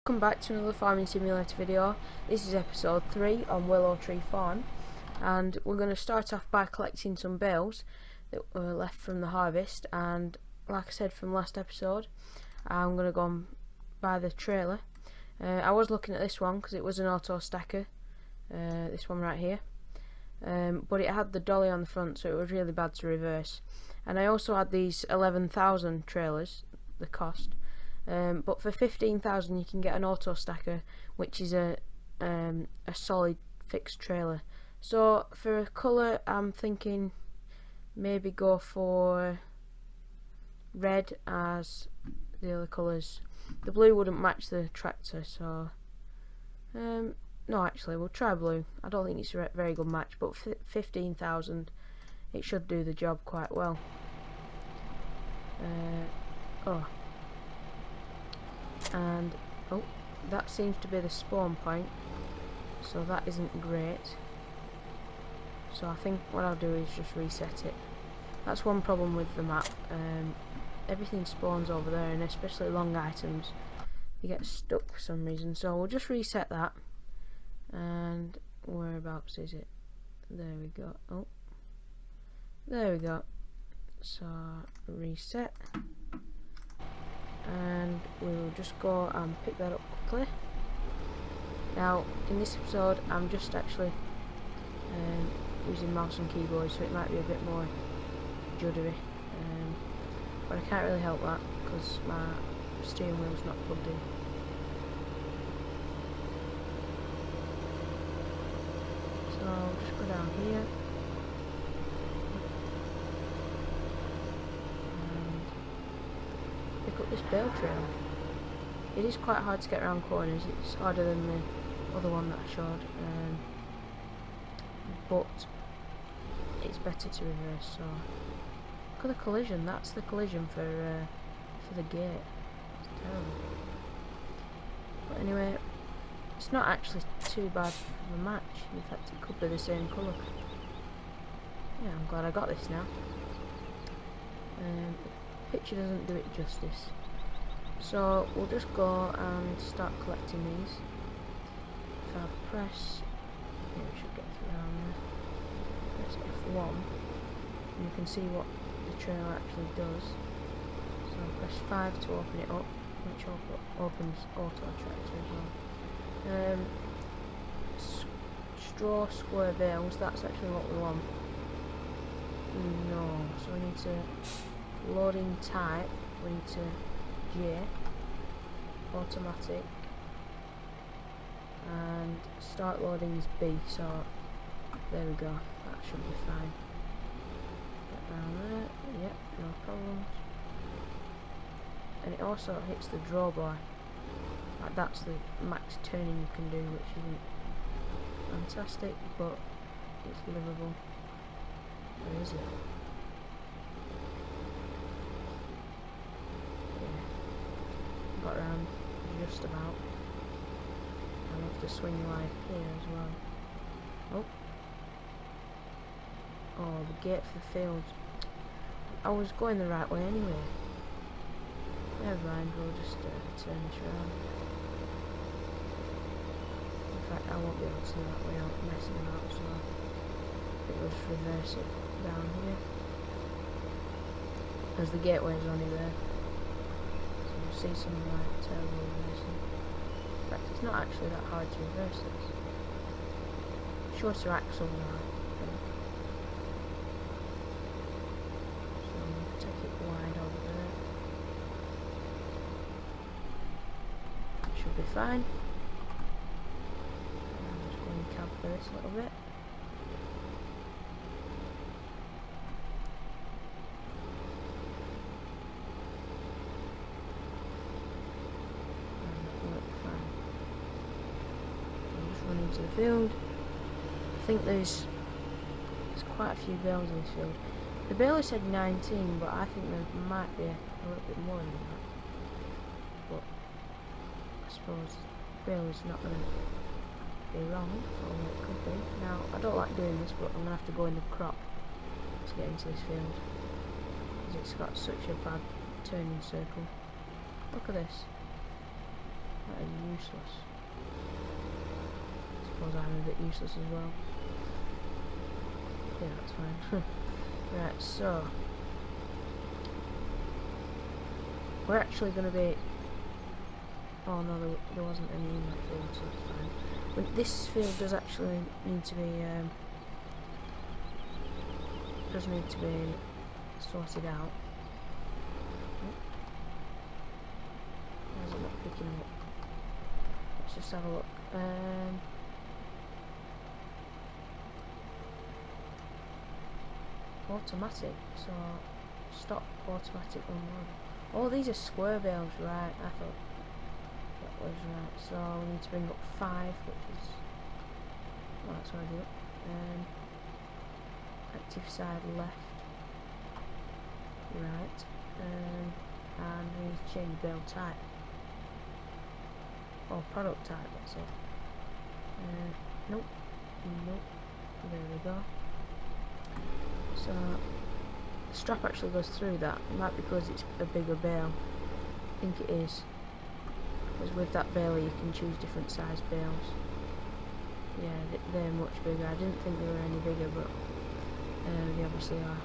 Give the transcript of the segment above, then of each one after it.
Welcome back to another farming simulator video. This is episode 3 on Willow Tree Farm, and we're going to start off by collecting some bales that were left from the harvest. And like I said from last episode, I'm going to go and buy the trailer. I was looking at this one because it was an auto stacker, this one right here, but it had the dolly on the front, so it was really bad to reverse. And I also had these 11,000 trailers, the cost. But for 15,000 you can get an auto stacker, which is a solid fixed trailer. So for a colour, I'm thinking maybe go for red as the other colours. The blue wouldn't match the tractor, so no, actually we'll try blue. I don't think it's a very good match, but 15,000 it should do the job quite well. And oh, that seems to be the spawn point, so that isn't great. So I think what I'll do is just reset it. That's one problem with the map. Everything spawns over there, and especially long items, you get stuck for some reason. So we'll just reset that. And whereabouts is it? There we go. Oh, there we go. So reset. And we'll just go and pick that up quickly. Now in this episode I'm just actually using mouse and keyboard, so it might be a bit more juddery, but I can't really help that because my steering wheel's not plugged in. So I'll just go down here. Pick up this bale trail. It is quite hard to get around corners. It's harder than the other one that I showed, but it's better to reverse. So look at the collision. That's the collision for the gate. It's terrible. But anyway, it's not actually too bad of a match. In fact, it could be the same colour. Yeah, I'm glad I got this now. Picture doesn't do it justice, so we'll just go and start collecting these. If I press, yeah, we should get through down there. Press F1 and you can see what the trailer actually does. So press 5 to open it up, which opens auto tractor as well. Straw square bales, that's actually what we want. No, so we need to loading type, we need to J, automatic, and start loading is B, so there we go, that should be fine. Get down there, yep, no problems. And it also hits the drawbar, like that's the max turning you can do, which isn't fantastic, but it's livable. Where is it? Got around just about. I'll have to swing wide here as well. Oh, the gate for the field. I was going the right way anyway. Never mind, we'll just turn this around. In fact, I won't be able to do that without messing about, so we'll just reverse it down here, as the gateway is only there. See some like terrible reversing. In fact, it's not actually that hard to reverse this. Shorter axle now, I think. So we'll take it wide over there. Should be fine. I'm just going to cab for this a little bit. Into the field. I think there's quite a few bales in this field. The baler said 19, but I think there might be a little bit more than that. But I suppose baler's not going to be wrong, or it could be. Now, I don't like doing this, but I'm going to have to go in the crop to get into this field, because it's got such a bad turning circle. Look at this. That is useless. I suppose I'm a bit useless as well. Yeah, that's fine. Right, so we're actually going to be... Oh no, there wasn't any in that field, so it's fine. But this field does actually need to be sorted out. Why is it not picking up? Let's just have a look. Automatic, so stop automatic unload. Oh, these are square bales, right? I thought that was right. So we need to bring up 5, which is... Well, that's already up. Active side left. Right. And we need to change bale type. Oh, product type, that's it. Nope. Nope. There we go. So the strap actually goes through that. It might be because it's a bigger bale. I think it is. Because with that baler you can choose different size bales. Yeah, they're much bigger. I didn't think they were any bigger, but they obviously are.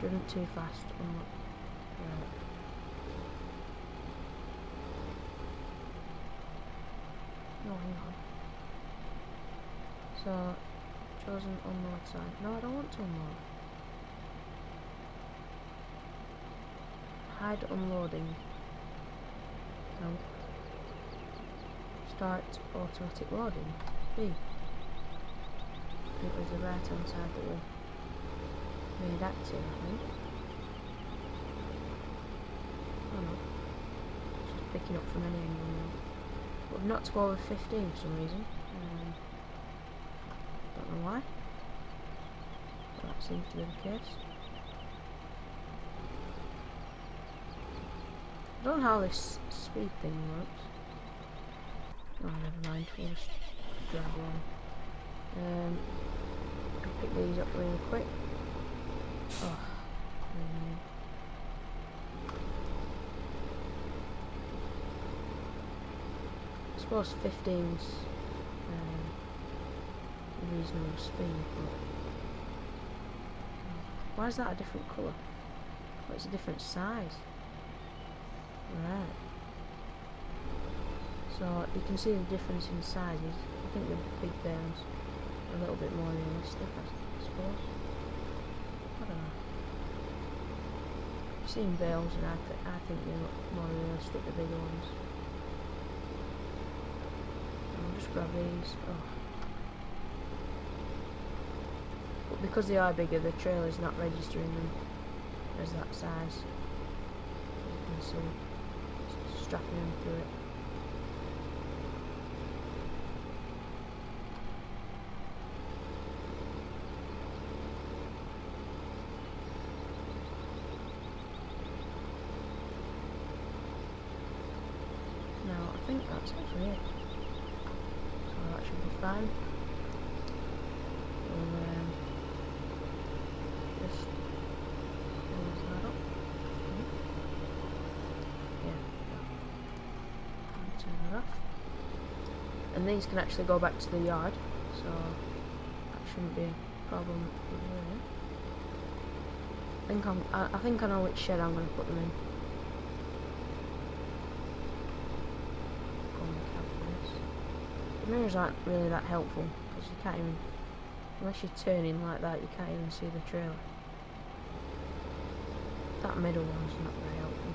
Driven too fast. Right. No, hang on. So, chosen unload side. No, I don't want to unload. Hide unloading. No. Start automatic loading. B. It was the right hand side that we made active, I think. Oh no. It's just picking up from any angle now. But we've not to go over 15 for some reason. Don't know why. But that seems to be the case. I don't know how this speed thing works. Oh, never mind. We'll just grab one. I'll pick these up really quick. Oh. I suppose 15's reasonable speed, but why is that a different colour? Oh, it's a different size. Right. So you can see the difference in sizes. I think the big bales are a little bit more realistic, I suppose. I don't know. I've seen bales and I think they look more realistic, the bigger ones. I'll just grab these. Oh. But because they are bigger, the trailer's not registering them as that size. You can see, it's strapping them through it. Now, I think that's actually it. So that should be fine. We'll just close that up. Yeah. Turn that off. And these can actually go back to the yard, so that shouldn't be a problem with them. I think I know which shed I'm going to put them in. The mirrors aren't really that helpful because you can't even, unless you're turning like that, you can't even see the trailer. That middle one's not very helpful.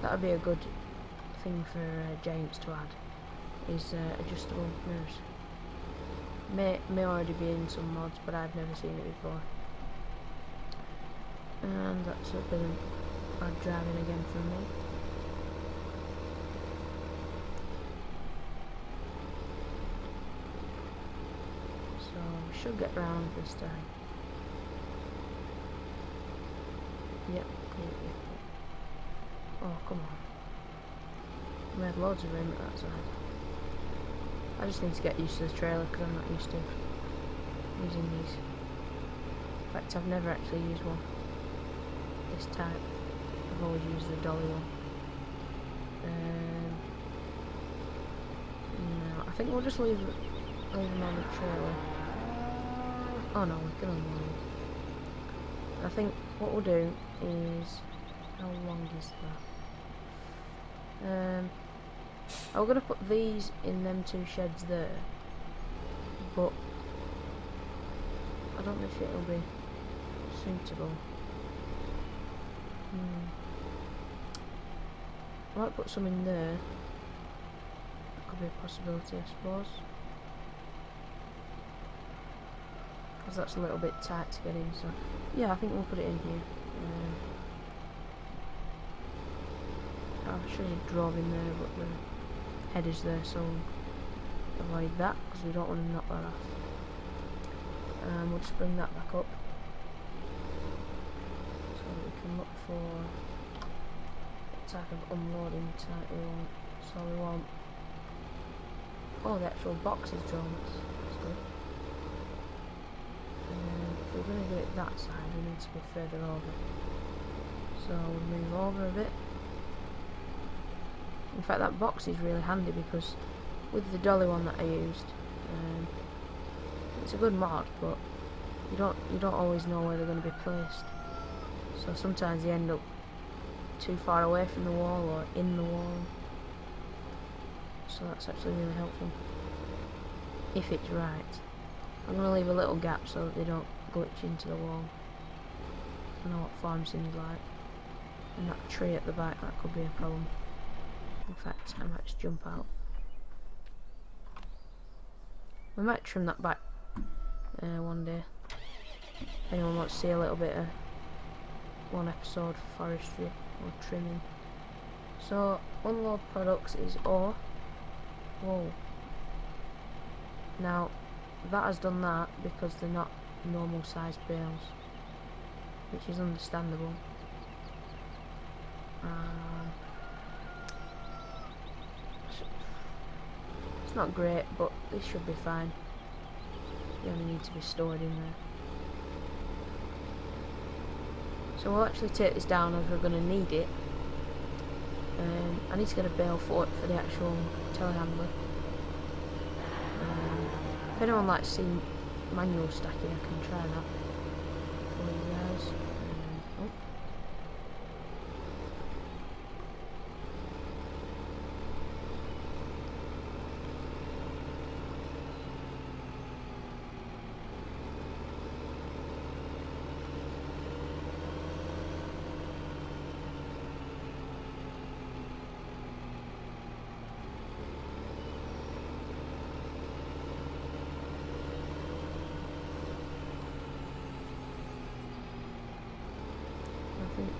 That would be a good thing for Giants to add, is adjustable mirrors. May already be in some mods, but I've never seen it before. And that's a bit of bad driving again from me. So we should get round this time. Yep. Oh, come on. We had loads of room at that side. I just need to get used to the trailer because I'm not used to using these. In fact, I've never actually used one this type. I've always used the dolly one. No, I think we'll just leave them on the trailer. Oh no, we can unload. I think what we'll do is, how long is that? I'm gonna put these in them two sheds there, but I don't know if it'll be suitable. I might put some in there. That could be a possibility, I suppose. Because that's a little bit tight to get in, so yeah, I think we'll put it in here. I should have drove in there, but the head is there, so we'll avoid that because we don't want to knock that off. We'll just bring that back up so that we can look for what type of unloading type we want. So we want, oh, the actual box is drawn. That's good. If we're going to do it that side, we need to be further over. So we'll move over a bit. In fact, that box is really handy because with the dolly one that I used, it's a good mod, but you don't always know where they're going to be placed. So sometimes you end up too far away from the wall or in the wall. So that's actually really helpful if it's right. I'm going to leave a little gap so that they don't glitch into the wall. I know what farm seems like. And that tree at the back, that could be a problem. In fact, I might just jump out. We might trim that back one day. If anyone wants to see a little bit of one episode for forestry or trimming. So, unload products is ore. Whoa. Now, that has done that because they're not normal sized bales, which is understandable. It's not great, but this should be fine. They only need to be stored in there. So we'll actually take this down as we're going to need it. I need to get a bale for the actual telehandler. If anyone likes seeing manual stacking, I can try that for you guys. I think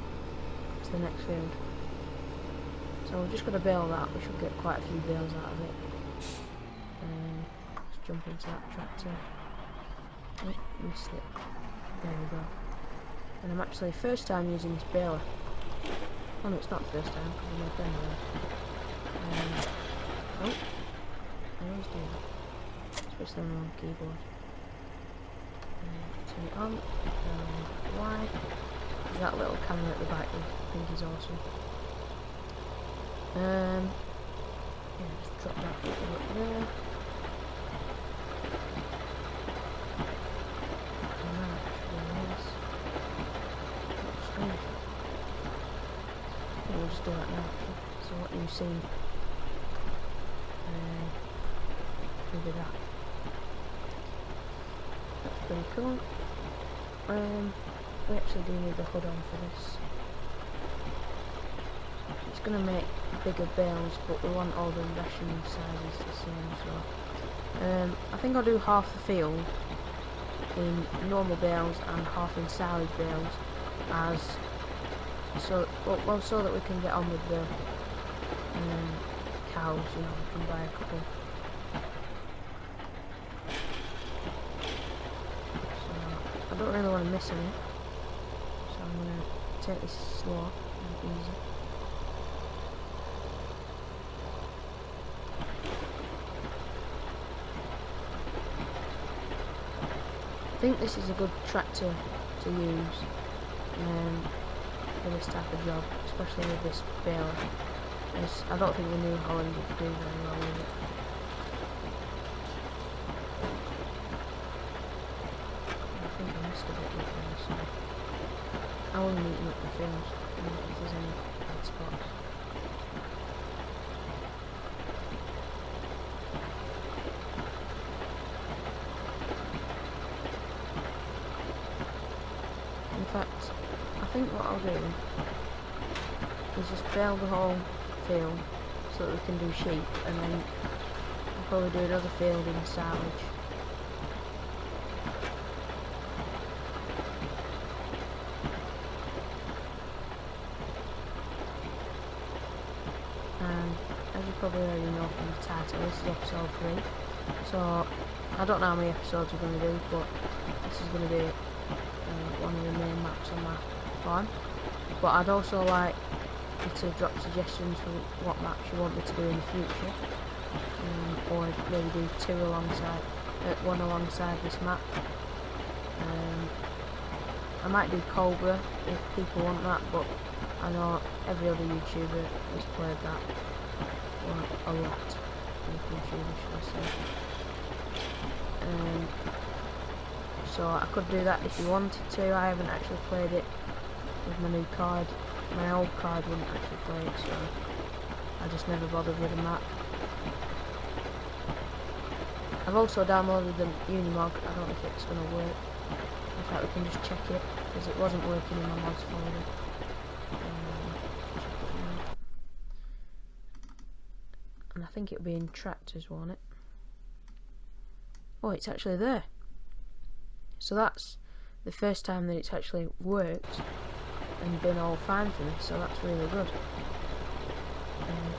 it's the next field. So we're just going to bale that. We should get quite a few bales out of it. Let's jump into that tractor. Oh, missed it. There we go. And I'm actually first time using this baler. Oh no, it's not the first time because I'm not done there. Oh, I always do that, especially on the wrong keyboard. Turn it on. Y. That little camera at the back, I think is awesome. Yeah, just drop that up there. We'll just do that now. So what you see will be that. That's pretty cool. We actually do need the hood on for this. It's going to make bigger bales, but we want all the ration sizes the same. So I think I'll do half the field in normal bales and half in silage bales, as so that we can get on with the cows. You know, we can buy a couple. So I don't really want to miss any. I'm going to take this slow and easy. I think this is a good tractor to use for this type of job, especially with this baler. I don't think the New Holland would do very well with it. I think I missed a bit with there, so I will meet up the fields if there's any bad spots. In fact, I think what I'll do is just bale the whole field so that we can do sheep, and then I'll probably do another field in silage. And as you probably already know from the title, this is episode 3. So I don't know how many episodes we're going to do, but this is going to be one of the main maps on my farm. But I'd also like you to drop suggestions for what maps you want me to do in the future, or maybe do one alongside this map. I might do Cobra if people want that, but I know every other YouTuber has played that, or a lot of YouTubers, should I say. So I could do that if you wanted to. I haven't actually played it with my new card. My old card wouldn't actually play it, so I just never bothered with the map. I've also downloaded the Unimog. I don't know if it's going to work. In fact, we can just check it, because it wasn't working in my mods folder. And I think it'll be in tractors, won't it? Oh, it's actually there. So that's the first time that it's actually worked and been all fine for me, so that's really good.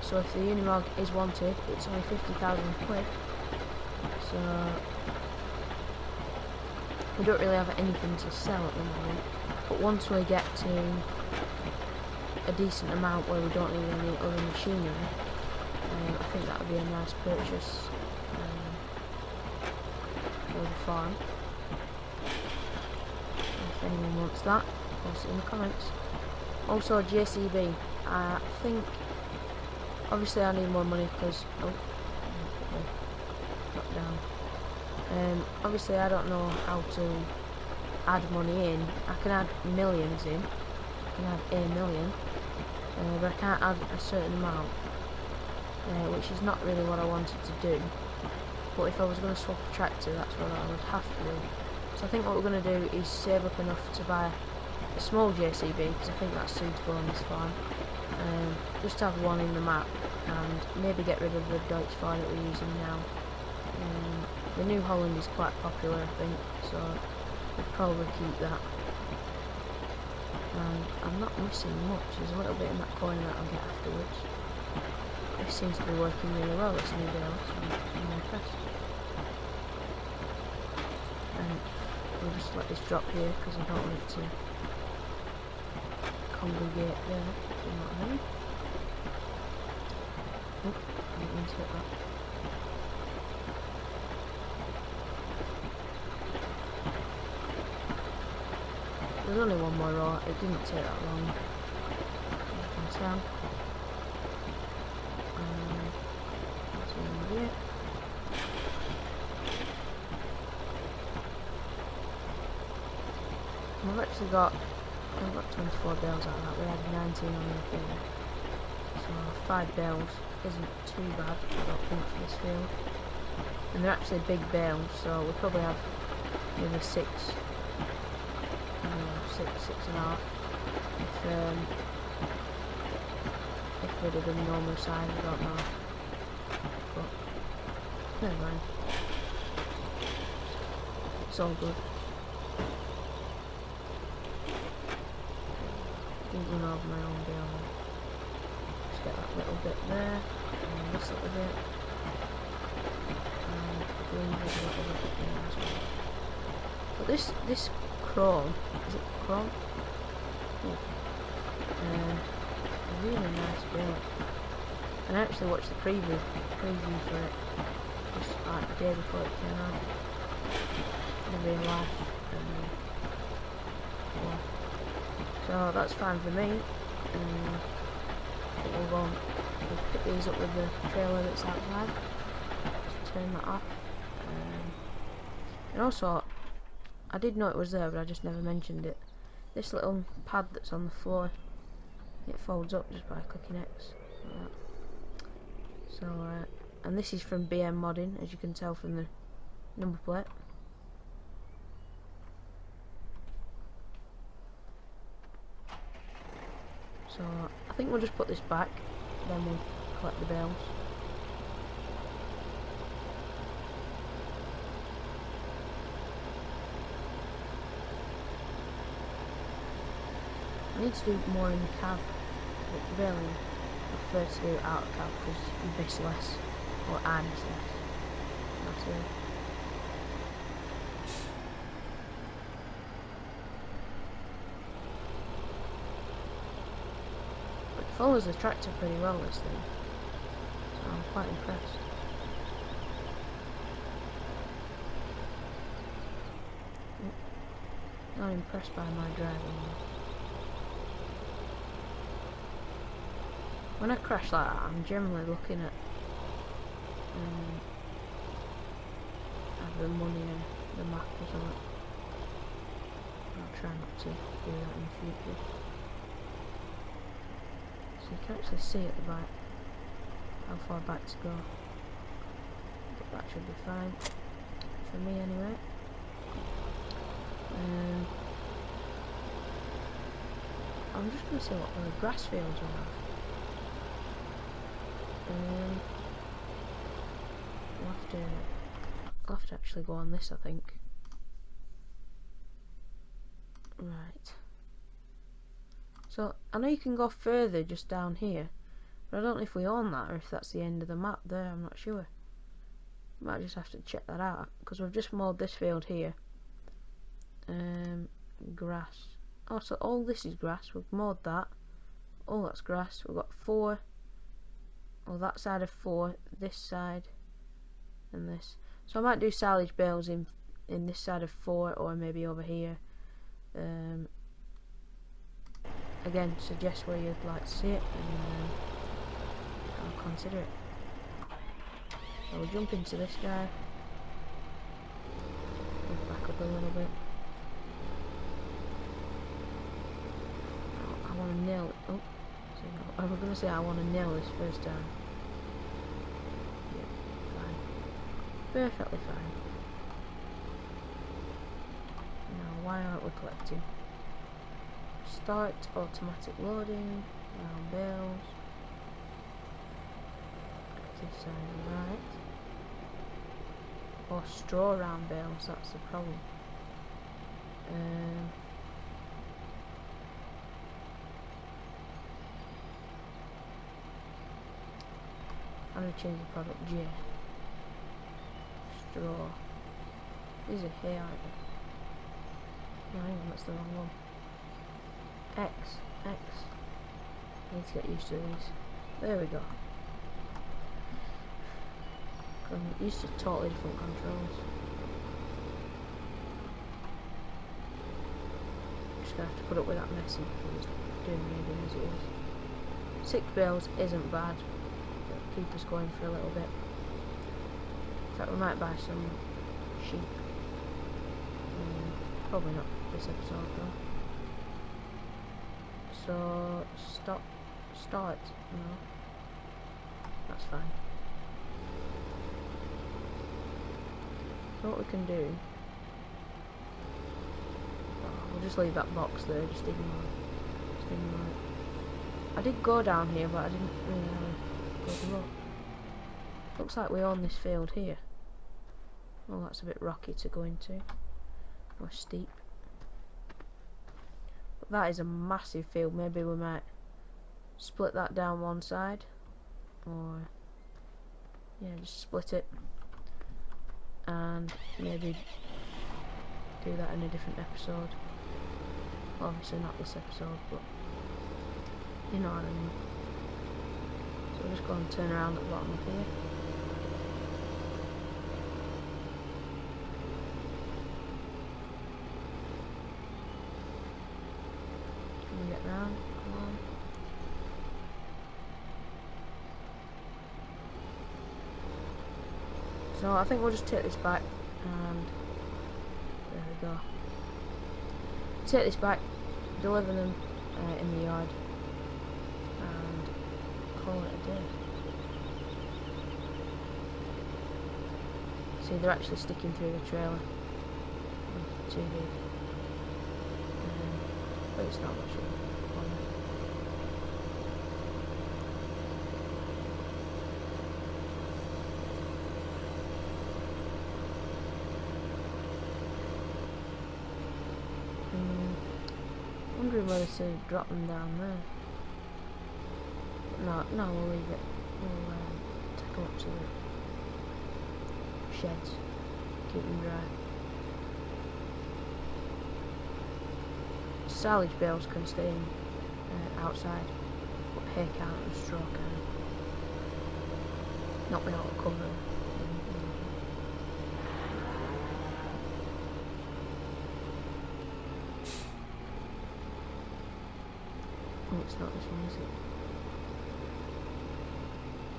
So if the Unimog is wanted, it's only 50,000 quid. So we don't really have anything to sell at the moment, but once we get to a decent amount where we don't need any other machinery, I think that would be a nice purchase for the farm. If anyone wants that, post it in the comments. Also JCB, I think obviously I need more money because drop down. Obviously I don't know how to add money in. I can add millions in, I can add a million, but I can't add a certain amount, which is not really what I wanted to do. But if I was going to swap a tractor, that's what I would have to do. So I think what we're going to do is save up enough to buy a small JCB, because I think that's suitable on this farm. Just have one in the map, and maybe get rid of the Deutsch farm that we're using now. The New Holland is quite popular, I think, so we'll probably keep that. And I'm not missing much. There's a little bit in that corner that I'll get afterwards. This seems to be working really well, this new Bales, so I'm impressed. And we'll just let this drop here because I don't want it to congregate there, if you know what I mean. Oh, I didn't mean to hit that. There's only one more row, it didn't take that long. You can tell. I've got 24 bales out of that. We had 19 on the field, so 5 bales isn't too bad, I don't think, for this field. And they're actually big bales, so we'll probably have maybe 6 and a half if we'd have been normal size. I don't know, but never mind, it's all good. Didn't run over my own bale. Just get that little bit there, and this little bit, and I believe there's a little bit there as well. But this chrome, is it chrome? Yeah. A really nice bale. And I actually watched the preview for it just like the day before it came out in real life. So that's fine for me. We'll go We'll pick these up with the trailer that's outside. Just turn that off. And also, I did know it was there, but I just never mentioned it. This little pad that's on the floor, it folds up just by clicking X, like that. So, and this is from BM Modding, as you can tell from the number plate. So, I think we'll just put this back, then we'll collect the bales. I need to do more in the cab, but really I prefer to do it out of cab because you miss less, or I miss less. That's it. But it follows the tractor pretty well, this thing, so I'm quite impressed. Not impressed by my driving though. When I crash like that, I'm generally looking at the money and the map or something. I'll try not to do that in the future. So you can actually see at the back how far back to go. But that should be fine for me anyway. I'm just going to see what the grass fields we have. I'll have to actually go on this, I think. Right. So, I know you can go further just down here, but I don't know if we own that or if that's the end of the map there, I'm not sure. Might just have to check that out, because we've just mowed this field here. Grass. Oh, so all this is grass, we've mowed that. All that's grass, we've got 4. Well, that side of 4, this side, and this. So I might do silage bales in this side of 4, or maybe over here. Again, suggest where you'd like to see it, and I'll consider it. So we'll jump into this guy. Move back up a little bit. Oh, I want to nail it. Oh. I was going to say I want to nail this first time. Yeah, fine. Perfectly fine. Now, why aren't we collecting? Start automatic loading, round bales. Active sign right. Or straw round bales, that's the problem. I'm going to change the product J. Straw. These are here, aren't they? No, hang on, that's the wrong one. X. I need to get used to these. There we go. I'm used to totally different controls. Just going to have to put up with that message because it's doing me as it is. 6 bales isn't bad. Keep us going for a little bit. In fact, we might buy some sheep. Probably not this episode though. So start. No, that's fine. So what we can do? We'll just leave that box there. Just ignore it. I did go down here, but I didn't really have a good look. Looks like we own this field here. Oh, that's a bit rocky to go into. Or steep. But that is a massive field. Maybe we might split that down one side. Or, yeah, just split it. And maybe do that in a different episode. Obviously not this episode, but you know what I mean. So we'll just go and turn around at the bottom of here. Can we get round? Come on. So I think we'll just take this back, and there we go. Take this back, deliver them in the yard, and call it a day. See, they're actually sticking through the trailer. Too big. But it's not much of a problem. Wondering whether to drop them down there. No, we'll leave it. We'll take them up to the sheds. Keep them dry. Silage bales can stay in, outside, but hay can't and straw can. Not without a cover. Oh, it's not this one, is it?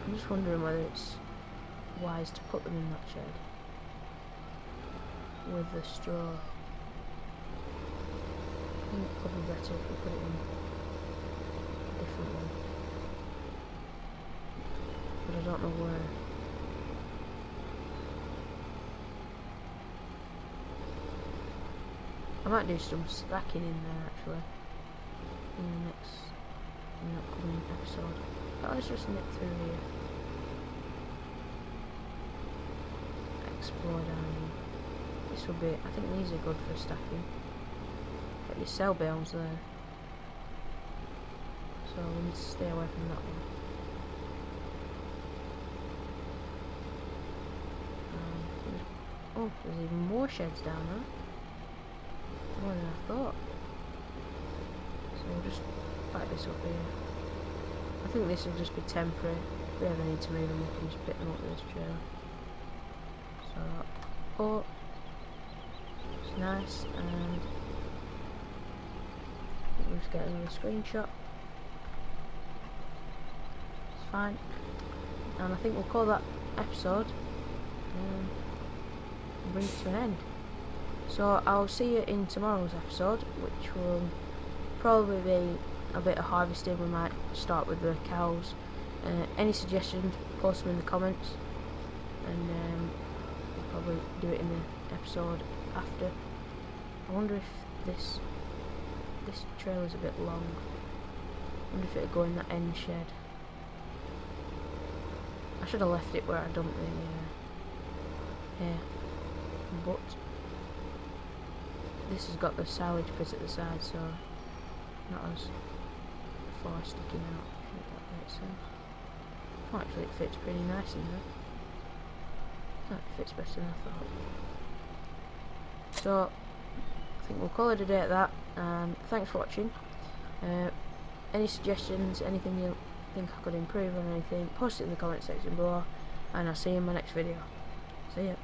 I'm just wondering whether it's wise to put them in that shed with the straw. I think it could be better if we put it in a different one, but I don't know where. I might do some stacking in there actually in the upcoming episode. But let's just nip through here, explore down here. This will be, I think these are good for stacking. But you sell bales there, so we need to stay away from that one. Oh, there's even more sheds down there. More than I thought. So we'll just back this up here. I think this will just be temporary. If we ever need to move them, we can just pick them up with this trailer. So, oh, it's nice, and we'll just get another screenshot. It's fine. And I think we'll call that episode and bring it to an end. So I'll see you in tomorrow's episode, which will probably be a bit of harvesting. We might start with the cows. Any suggestions, post them in the comments, and we'll probably do it in the episode after. I wonder if this trailer's a bit long. I wonder if it'll go in that end shed. I should have left it where I dumped the hay, but this has got the silage pit at the side, so not as far sticking out, if that makes sense. Oh, actually it fits pretty nice in there. Oh, it fits better than I thought. So I think we'll call it a day at that, and thanks for watching. Any suggestions, anything you think I could improve on anything, post it in the comment section below, and I'll see you in my next video. See ya.